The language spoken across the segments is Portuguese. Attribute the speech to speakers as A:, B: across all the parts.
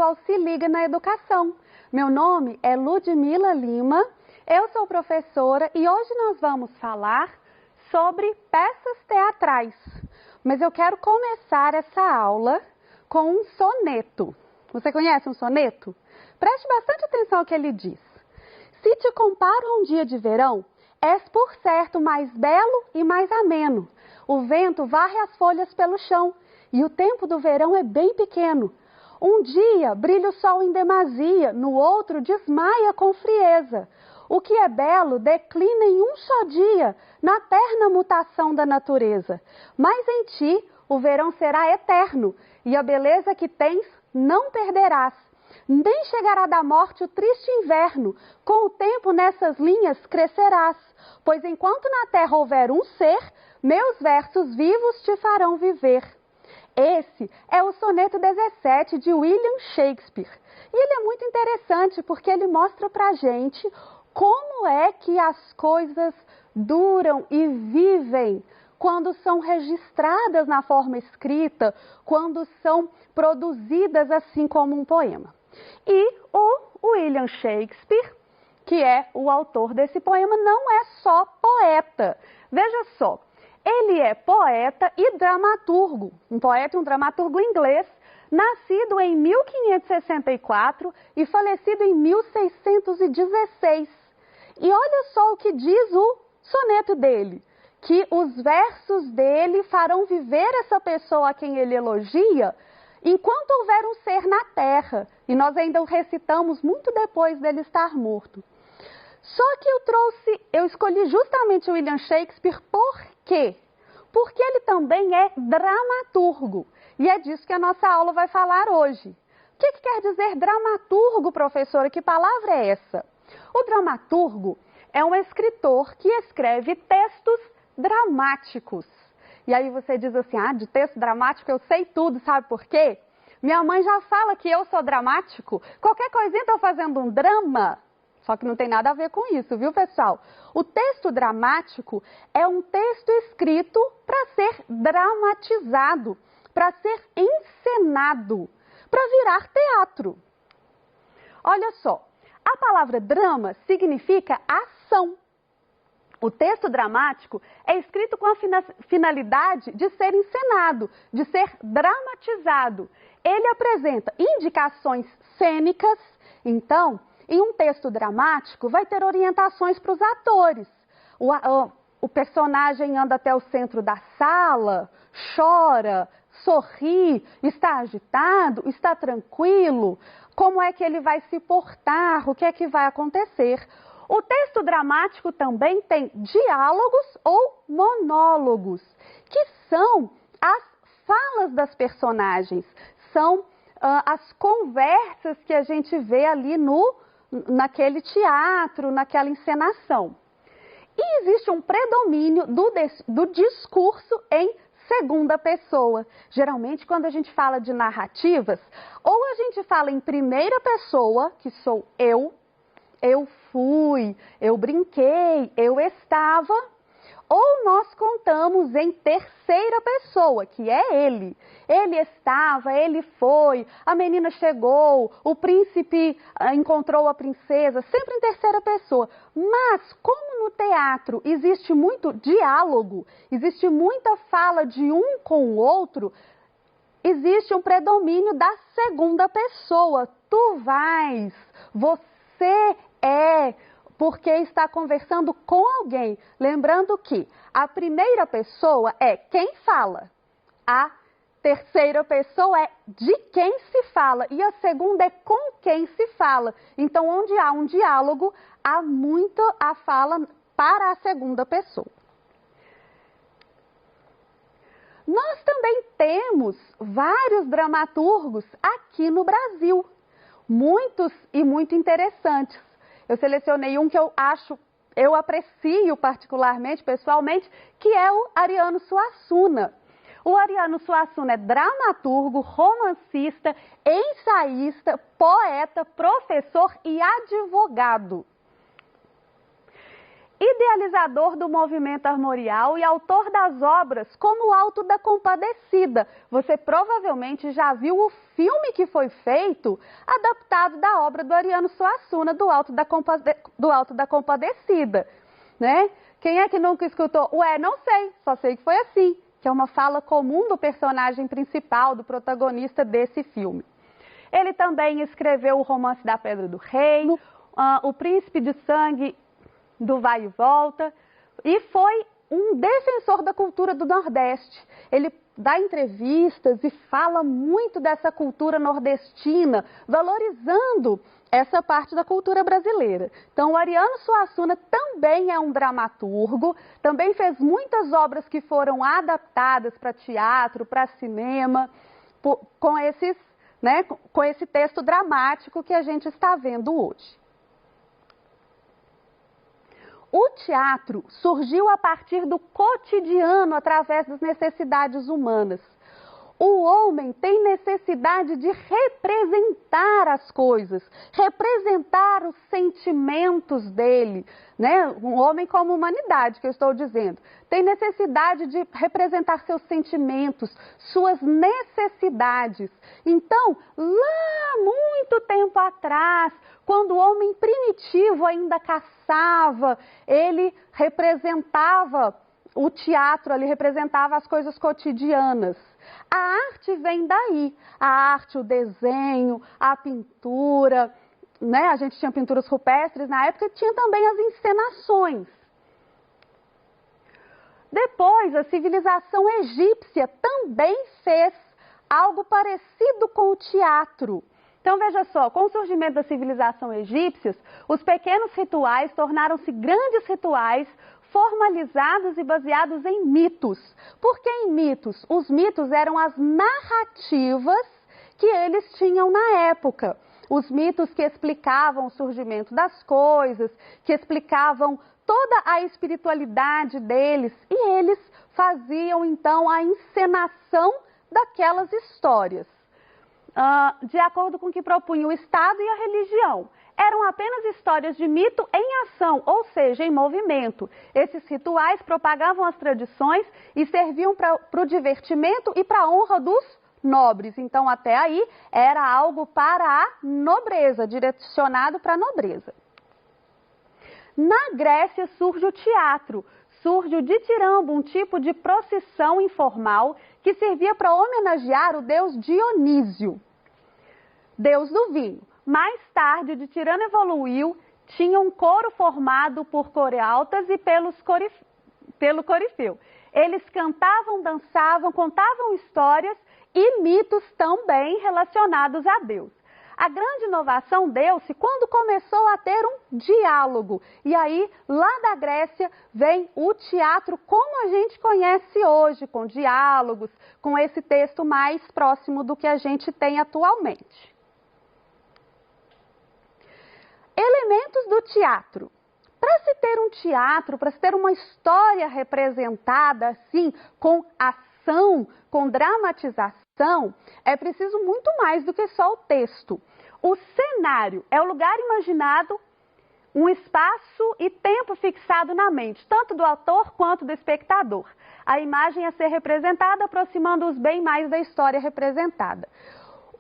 A: ao Se Liga na Educação. Meu nome é Ludmila Lima, eu sou professora e hoje nós vamos falar sobre peças teatrais. Mas eu quero começar essa aula com um soneto. Você conhece um soneto? Preste bastante atenção ao que ele diz. Se te comparo a um dia de verão, és por certo mais belo e mais ameno. O vento varre as folhas pelo chão e o tempo do verão é bem pequeno. Um dia brilha o sol em demasia, no outro desmaia com frieza. O que é belo declina em um só dia, na terna mutação da natureza. Mas em ti o verão será eterno, e a beleza que tens não perderás. Nem chegará da morte o triste inverno, com o tempo nessas linhas crescerás. Pois enquanto na terra houver um ser, meus versos vivos te farão viver. Esse é o soneto 17 de William Shakespeare. E ele é muito interessante porque ele mostra pra gente como é que as coisas duram e vivem quando são registradas na forma escrita, quando são produzidas assim como um poema. E o William Shakespeare, que é o autor desse poema, não é só poeta. Veja só, ele é poeta e dramaturgo, um poeta e um dramaturgo inglês, nascido em 1564 e falecido em 1616. E olha só o que diz o soneto dele, que os versos dele farão viver essa pessoa a quem ele elogia, enquanto houver um ser na terra, e nós ainda o recitamos muito depois dele estar morto. Só que eu escolhi justamente o William Shakespeare por quê? Porque ele também é dramaturgo, e é disso que a nossa aula vai falar hoje. O que quer dizer dramaturgo, professora? Que palavra é essa? O dramaturgo é um escritor que escreve textos dramáticos. E aí você diz assim, de texto dramático eu sei tudo, sabe por quê? Minha mãe já fala que eu sou dramático. Qualquer coisinha estou fazendo um drama. Só que não tem nada a ver com isso, viu, pessoal? O texto dramático é um texto escrito para ser dramatizado, para ser encenado, para virar teatro. Olha só, a palavra drama significa ação. O texto dramático é escrito com a finalidade de ser encenado, de ser dramatizado. Ele apresenta indicações cênicas, então, em um texto dramático vai ter orientações para os atores. O personagem anda até o centro da sala, chora, sorri, está agitado, está tranquilo, como é que ele vai se portar, o que é que vai acontecer. O texto dramático também tem diálogos ou monólogos, que são as falas das personagens, são as conversas que a gente vê ali naquele teatro, naquela encenação. E existe um predomínio do discurso em segunda pessoa. Geralmente, quando a gente fala de narrativas, ou a gente fala em primeira pessoa, que sou eu fui, eu brinquei, eu estava, ou nós contamos em terceira pessoa, que é ele. Ele estava, ele foi, a menina chegou, o príncipe encontrou a princesa, sempre em terceira pessoa. Mas, como no teatro existe muito diálogo, existe muita fala de um com o outro, existe um predomínio da segunda pessoa. Tu vais, você é, porque está conversando com alguém. Lembrando que a primeira pessoa é quem fala, a terceira pessoa é de quem se fala e a segunda é com quem se fala. Então, onde há um diálogo, há muito a fala para a segunda pessoa. Nós também temos vários dramaturgos aqui no Brasil, muitos e muito interessantes. Eu selecionei um que eu aprecio particularmente, pessoalmente, que é o Ariano Suassuna. O Ariano Suassuna é dramaturgo, romancista, ensaísta, poeta, professor e advogado. idealizador do movimento armorial e autor das obras como o Alto da Compadecida. Você provavelmente já viu o filme que foi feito, adaptado da obra do Ariano Suassuna, do Alto da Compadecida, né? Quem é que nunca escutou? Ué, não sei, só sei que foi assim, que é uma fala comum do personagem principal, do protagonista desse filme. Ele também escreveu o Romance da Pedra do Rei, O Príncipe de Sangue do Vai e Volta, e foi um defensor da cultura do Nordeste. Ele dá entrevistas e fala muito dessa cultura nordestina, valorizando essa parte da cultura brasileira. Então, o Ariano Suassuna também é um dramaturgo, também fez muitas obras que foram adaptadas para teatro, para cinema, com esse texto dramático que a gente está vendo hoje. O teatro surgiu a partir do cotidiano, através das necessidades humanas. O homem tem necessidade de representar as coisas, representar os sentimentos dele, né? Um homem como humanidade, que eu estou dizendo, tem necessidade de representar seus sentimentos, suas necessidades. Então, lá muito tempo atrás, quando o homem primitivo ainda caçava, ele representava, o teatro ali representava as coisas cotidianas. A arte vem daí, a arte, o desenho, a pintura, né? A gente tinha pinturas rupestres na época e tinha também as encenações. Depois, a civilização egípcia também fez algo parecido com o teatro. Então, veja só, com o surgimento da civilização egípcia, os pequenos rituais tornaram-se grandes rituais formalizados e baseados em mitos. Por que em mitos? Os mitos eram as narrativas que eles tinham na época. Os mitos que explicavam o surgimento das coisas, que explicavam toda a espiritualidade deles, e eles faziam então a encenação daquelas histórias, de acordo com o que propunha o Estado e a religião. Eram apenas histórias de mito em ação, ou seja, em movimento. Esses rituais propagavam as tradições e serviam para o divertimento e para a honra dos nobres. Então, até aí, era algo para a nobreza, direcionado para a nobreza. Na Grécia surge o teatro, surge o ditirambo, um tipo de procissão informal que servia para homenagear o deus Dionísio, deus do vinho. Mais tarde, o ditirano evoluiu, tinha um coro formado por corealtas e pelo corifeu. Eles cantavam, dançavam, contavam histórias e mitos também relacionados a Deus. A grande inovação deu-se quando começou a ter um diálogo. E aí, lá da Grécia, vem o teatro como a gente conhece hoje, com diálogos, com esse texto mais próximo do que a gente tem atualmente. Elementos do teatro. Para se ter um teatro, para se ter uma história representada assim, com ação, com dramatização, é preciso muito mais do que só o texto. O cenário é o lugar imaginado, um espaço e tempo fixado na mente, tanto do autor quanto do espectador. A imagem a ser representada, aproximando-os bem mais da história representada.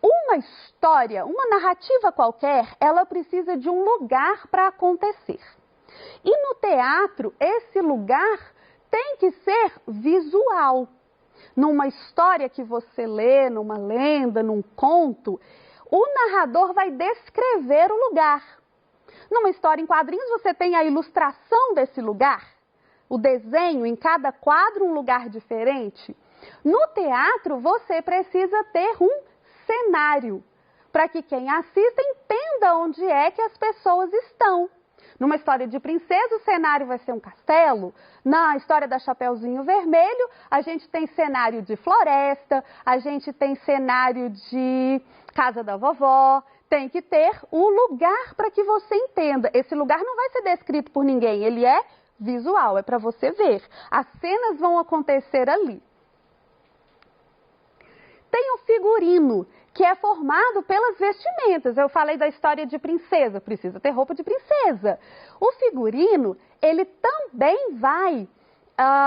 A: Uma história, uma narrativa qualquer, ela precisa de um lugar para acontecer. E no teatro, esse lugar tem que ser visual. Numa história que você lê, numa lenda, num conto, o narrador vai descrever o lugar. Numa história em quadrinhos, você tem a ilustração desse lugar, o desenho, em cada quadro um lugar diferente. No teatro, você precisa ter um cenário, para que quem assista entenda onde é que as pessoas estão. Numa história de princesa, o cenário vai ser um castelo. Na história da Chapeuzinho Vermelho, a gente tem cenário de floresta, a gente tem cenário de casa da vovó. Tem que ter o lugar para que você entenda. Esse lugar não vai ser descrito por ninguém, ele é visual, é para você ver. As cenas vão acontecer ali. Tem o figurino, que é formado pelas vestimentas. Eu falei da história de princesa, precisa ter roupa de princesa. O figurino, ele também vai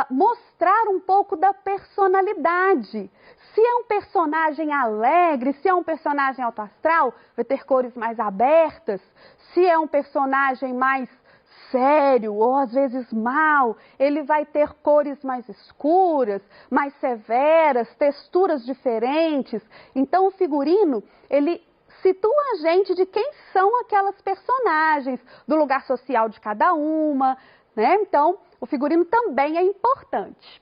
A: mostrar um pouco da personalidade. Se é um personagem alegre, se é um personagem alto astral, vai ter cores mais abertas. Se é um personagem mais sério ou às vezes mau, ele vai ter cores mais escuras, mais severas, texturas diferentes. Então o figurino, ele situa a gente de quem são aquelas personagens, do lugar social de cada uma, né? Então o figurino também é importante.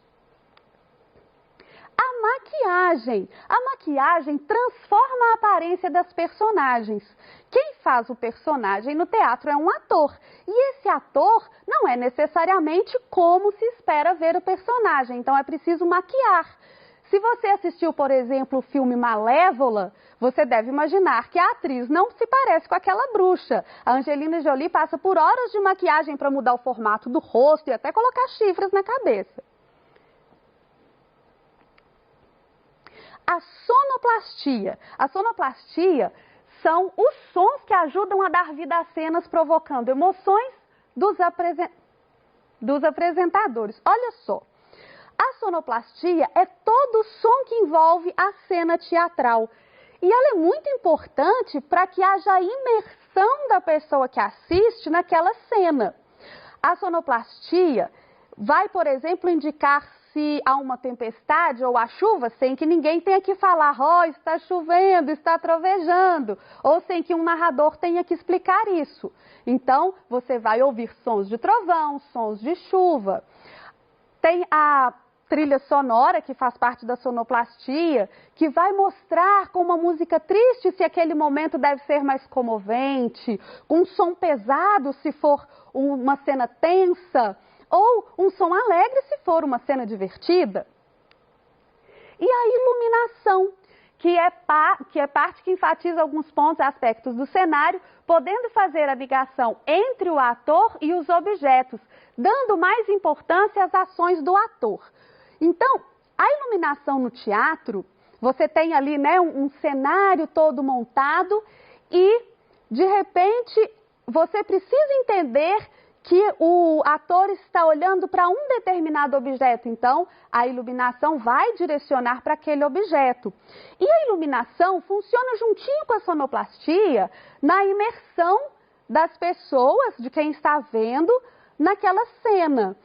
A: A maquiagem transforma a aparência das personagens. Quem faz o personagem no teatro é um ator. E esse ator não é necessariamente como se espera ver o personagem, então é preciso maquiar. Se você assistiu, por exemplo, o filme Malévola, você deve imaginar que a atriz não se parece com aquela bruxa. A Angelina Jolie passa por horas de maquiagem para mudar o formato do rosto e até colocar chifres na cabeça. A sonoplastia. A sonoplastia são os sons que ajudam a dar vida às cenas, provocando emoções dos apresentadores. Olha só, a sonoplastia é todo o som que envolve a cena teatral. E ela é muito importante para que haja imersão da pessoa que assiste naquela cena. A sonoplastia vai, por exemplo, indicar se há uma tempestade ou a chuva, sem que ninguém tenha que falar, está chovendo, está trovejando, ou sem que um narrador tenha que explicar isso. Então, você vai ouvir sons de trovão, sons de chuva. Tem a trilha sonora, que faz parte da sonoplastia, que vai mostrar com uma música triste se aquele momento deve ser mais comovente, com um som pesado se for uma cena tensa, ou um som alegre se for uma cena divertida. E a iluminação, que é parte que enfatiza alguns pontos e aspectos do cenário, podendo fazer a ligação entre o ator e os objetos, dando mais importância às ações do ator. Então, a iluminação no teatro, você tem ali, né, um cenário todo montado e, de repente, você precisa entender que o ator está olhando para um determinado objeto, então a iluminação vai direcionar para aquele objeto. E a iluminação funciona juntinho com a sonoplastia na imersão das pessoas, de quem está vendo, naquela cena.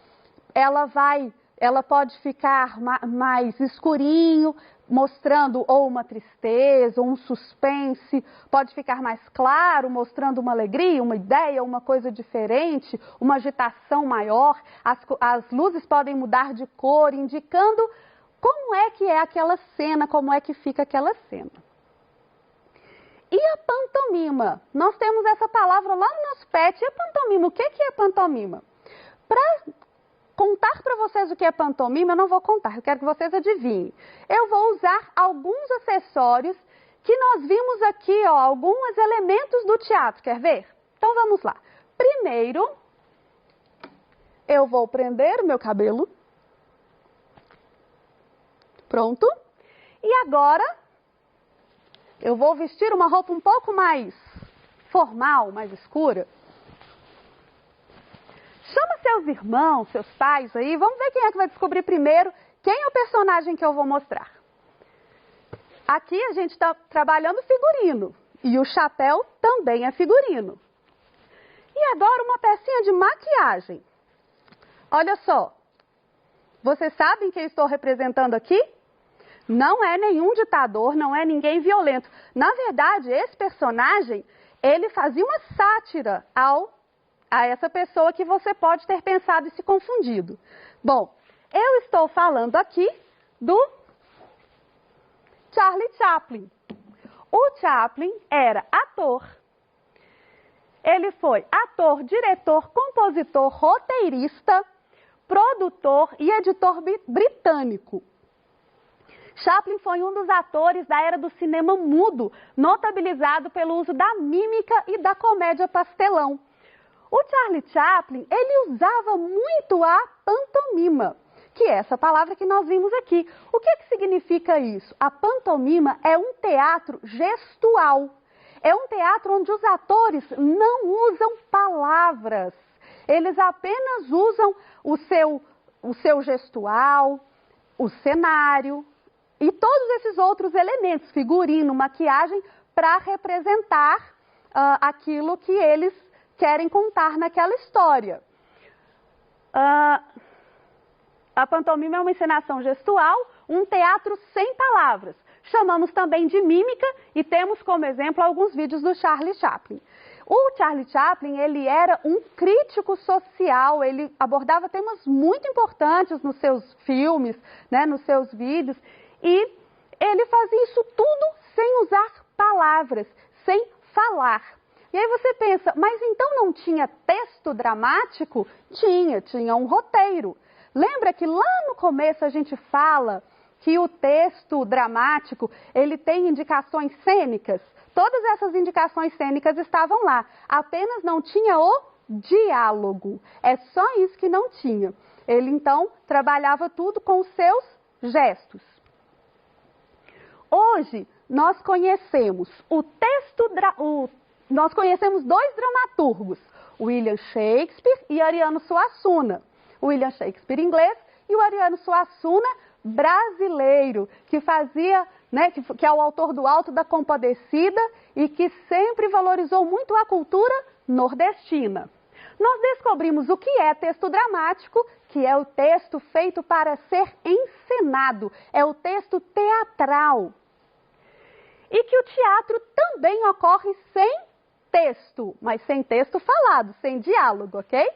A: Ela pode ficar mais escurinho, mostrando ou uma tristeza, ou um suspense, pode ficar mais claro, mostrando uma alegria, uma ideia, uma coisa diferente, uma agitação maior. As luzes podem mudar de cor, indicando como é que é aquela cena, como é que fica aquela cena. E a pantomima? Nós temos essa palavra lá no nosso PET. E a pantomima? O que é pantomima? Para contar para vocês o que é pantomima, eu não vou contar, eu quero que vocês adivinhem. Eu vou usar alguns acessórios que nós vimos aqui, ó, alguns elementos do teatro. Quer ver? Então vamos lá. Primeiro, eu vou prender o meu cabelo. Pronto. E agora, eu vou vestir uma roupa um pouco mais formal, mais escura. Chama seus irmãos, seus pais aí, vamos ver quem é que vai descobrir primeiro quem é o personagem que eu vou mostrar. Aqui a gente está trabalhando figurino e o chapéu também é figurino. E agora uma pecinha de maquiagem. Olha só, vocês sabem quem eu estou representando aqui? Não é nenhum ditador, não é ninguém violento. Na verdade, esse personagem, ele fazia uma sátira a essa pessoa que você pode ter pensado e se confundido. Bom, eu estou falando aqui do Charlie Chaplin. O Chaplin era ator. Ele foi ator, diretor, compositor, roteirista, produtor e editor britânico. Chaplin foi um dos atores da era do cinema mudo, notabilizado pelo uso da mímica e da comédia pastelão. O Charlie Chaplin, ele usava muito a pantomima, que é essa palavra que nós vimos aqui. O que significa isso? A pantomima é um teatro gestual. É um teatro onde os atores não usam palavras. Eles apenas usam o seu gestual, o cenário e todos esses outros elementos, figurino, maquiagem, para representar aquilo que eles querem contar naquela história. A pantomima é uma encenação gestual, um teatro sem palavras. Chamamos também de mímica e temos como exemplo alguns vídeos do Charlie Chaplin. O Charlie Chaplin, ele era um crítico social, ele abordava temas muito importantes nos seus filmes, né, nos seus vídeos, e ele fazia isso tudo sem usar palavras, sem falar. E aí você pensa, mas então não tinha texto dramático? Tinha um roteiro. Lembra que lá no começo a gente fala que o texto dramático, ele tem indicações cênicas? Todas essas indicações cênicas estavam lá, apenas não tinha o diálogo. É só isso que não tinha. Ele então trabalhava tudo com os seus gestos. Hoje nós conhecemos nós conhecemos dois dramaturgos, William Shakespeare e Ariano Suassuna. O William Shakespeare inglês e o Ariano Suassuna brasileiro, que fazia, né, que é o autor do Alto da Compadecida e que sempre valorizou muito a cultura nordestina. Nós descobrimos o que é texto dramático, que é o texto feito para ser encenado, é o texto teatral. E que o teatro também ocorre sem texto, mas sem texto falado, sem diálogo, ok?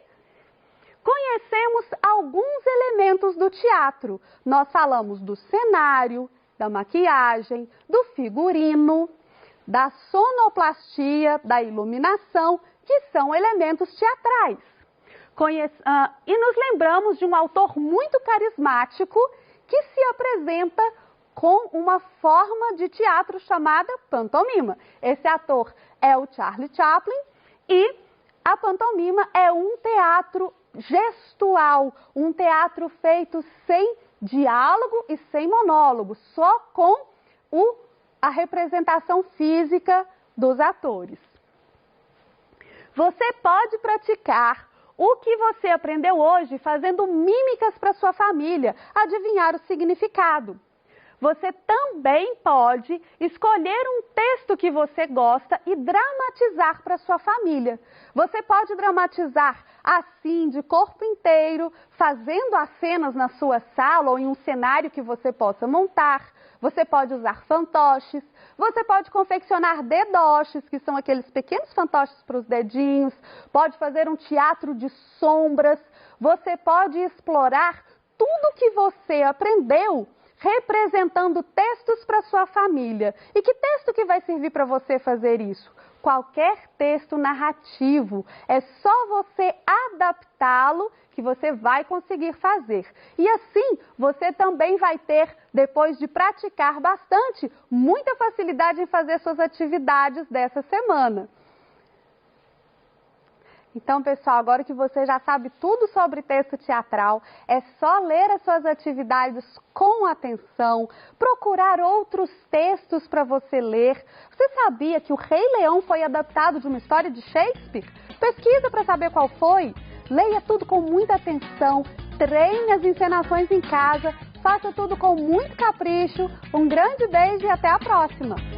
A: Conhecemos alguns elementos do teatro. Nós falamos do cenário, da maquiagem, do figurino, da sonoplastia, da iluminação, que são elementos teatrais. E nos lembramos de um autor muito carismático que se apresenta com uma forma de teatro chamada pantomima. Esse ator é o Charlie Chaplin e a pantomima é um teatro gestual, um teatro feito sem diálogo e sem monólogo, só com a representação física dos atores. Você pode praticar o que você aprendeu hoje fazendo mímicas para sua família, adivinhar o significado. Você também pode escolher um texto que você gosta e dramatizar para sua família. Você pode dramatizar assim, de corpo inteiro, fazendo as cenas na sua sala ou em um cenário que você possa montar. Você pode usar fantoches, você pode confeccionar dedoches, que são aqueles pequenos fantoches para os dedinhos, pode fazer um teatro de sombras, você pode explorar tudo que você aprendeu representando textos para sua família. E que texto que vai servir para você fazer isso? Qualquer texto narrativo. É só você adaptá-lo que você vai conseguir fazer. E assim, você também vai ter, depois de praticar bastante, muita facilidade em fazer suas atividades dessa semana. Então, pessoal, agora que você já sabe tudo sobre texto teatral, é só ler as suas atividades com atenção, procurar outros textos para você ler. Você sabia que o Rei Leão foi adaptado de uma história de Shakespeare? Pesquisa para saber qual foi. Leia tudo com muita atenção, treine as encenações em casa, faça tudo com muito capricho. Um grande beijo e até a próxima!